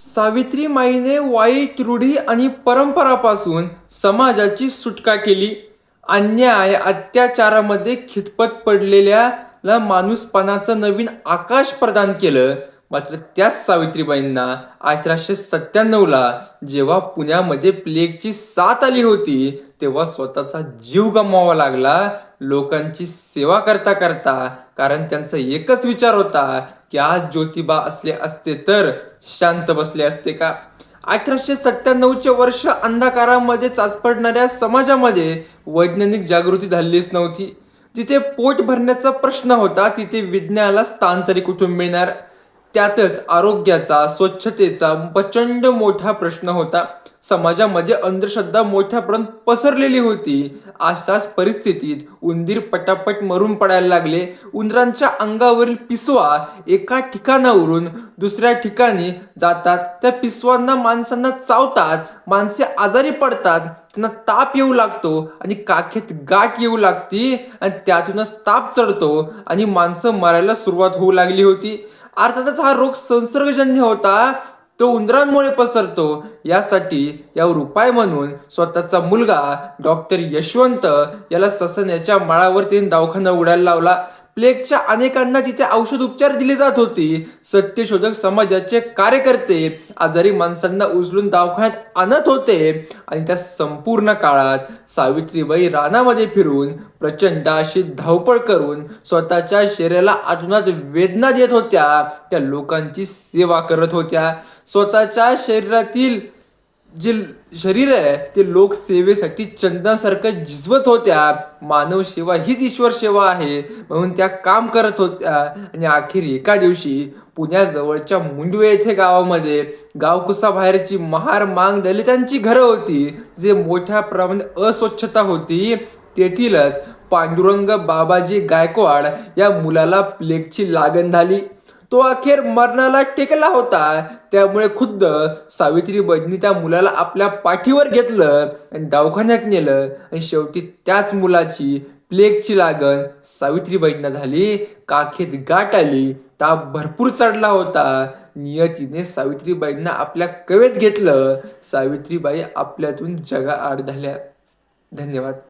सावित्रीमाईने वाईट रूढी आणि परंपरापासून समाजाची सुटका केली. अन्याय अत्याचारामध्ये खितपत पडलेल्या माणूसपणाचं नवीन आकाश प्रदान केलं. मात्र त्याच सावित्रीबाईंना 1897ला जेव्हा पुण्यामध्ये प्लेगची साथ आली होती, तेव्हा स्वतःचा जीव गमवावा लागला लोकांची सेवा करता करता. कारण त्यांचा एकच विचार होता की आज ज्योतिबा असले असते तर शांत बसले असते का. 1897चे वर्ष अंधकारामध्ये चाचपडणाऱ्या समाजामध्ये वैज्ञानिक जागृती झालीच नव्हती. जिथे पोट भरण्याचा प्रश्न होता तिथे विज्ञानाला स्थान तरी कुठून मिळणार. त्यातच आरोग्याचा, स्वच्छतेचा प्रचंड मोठा प्रश्न होता. समाजामध्ये अंधश्रद्धा मोठ्यापर्यंत पसरलेली होती. अशाच परिस्थितीत उंदीर पटापट मरून पडायला लागले. उंदरांच्या अंगावरील पिसवा एका ठिकाणावरून दुसऱ्या ठिकाणी जातात. त्या पिसवांना माणसांना चावतात. माणसे आजारी पडतात. त्यांना ताप येऊ लागतो आणि काखेत गाठ येऊ लागती आणि त्यातूनच ताप चढतो आणि माणसं मरायला सुरुवात होऊ लागली होती. अर्थातच हा रोग संसर्गजन्य होता. तो उंदरांमुळे पसरतो. यासाठी यावर उपाय म्हणून स्वतःचा मुलगा डॉक्टर यशवंत याला ससण्याच्या माळावर त्यांनी दवाखाना उघडायला लावला. प्लेगच्या अनेकांना तिथे औषध उपचार दिले जात होते. सत्यशोधक समाजाचे कार्यकर्ते आजारी माणसांना उचलून दवाखान्यात आणत होते आणि त्या संपूर्ण काळात सावित्रीबाई रानामध्ये फिरून प्रचंड अशी धावपळ करून स्वतःच्या शरीराला आतूनात वेदना देत होत्या. त्या लोकांची सेवा करत होत्या. स्वतःच्या शरीरातील जे शरीर आहे ते लोक सेवेसाठी चंदनासारखं झिजवत होत्या. मानव सेवा हीच ईश्वर सेवा आहे म्हणून त्या काम करत होत्या. आणि अखेर एका दिवशी पुण्याजवळच्या मुंडवे येथे गावामध्ये गावकुसाबाहेरची महार मांग दलितांची घरं होती. जे मोठ्या प्रमाणात अस्वच्छता होती. तेथीलच पांडुरंग बाबाजी गायकवाड या मुलाला प्लेगची लागण झाली. तो अखेर मरणाला टेकला होता. त्यामुळे खुद्द सावित्रीबाईंनी त्या मुलाला आपल्या पाठीवर घेतलं आणि दवाखान्यात नेलं आणि शेवटी त्याच मुलाची प्लेगची लागण सावित्रीबाईंना झाली. काखेत गाठ आली. ताप भरपूर चढला होता. नियतीने सावित्रीबाईंना आपल्या कवेत घेतलं. सावित्रीबाई आपल्यातून जगाआड झाल्या. धन्यवाद.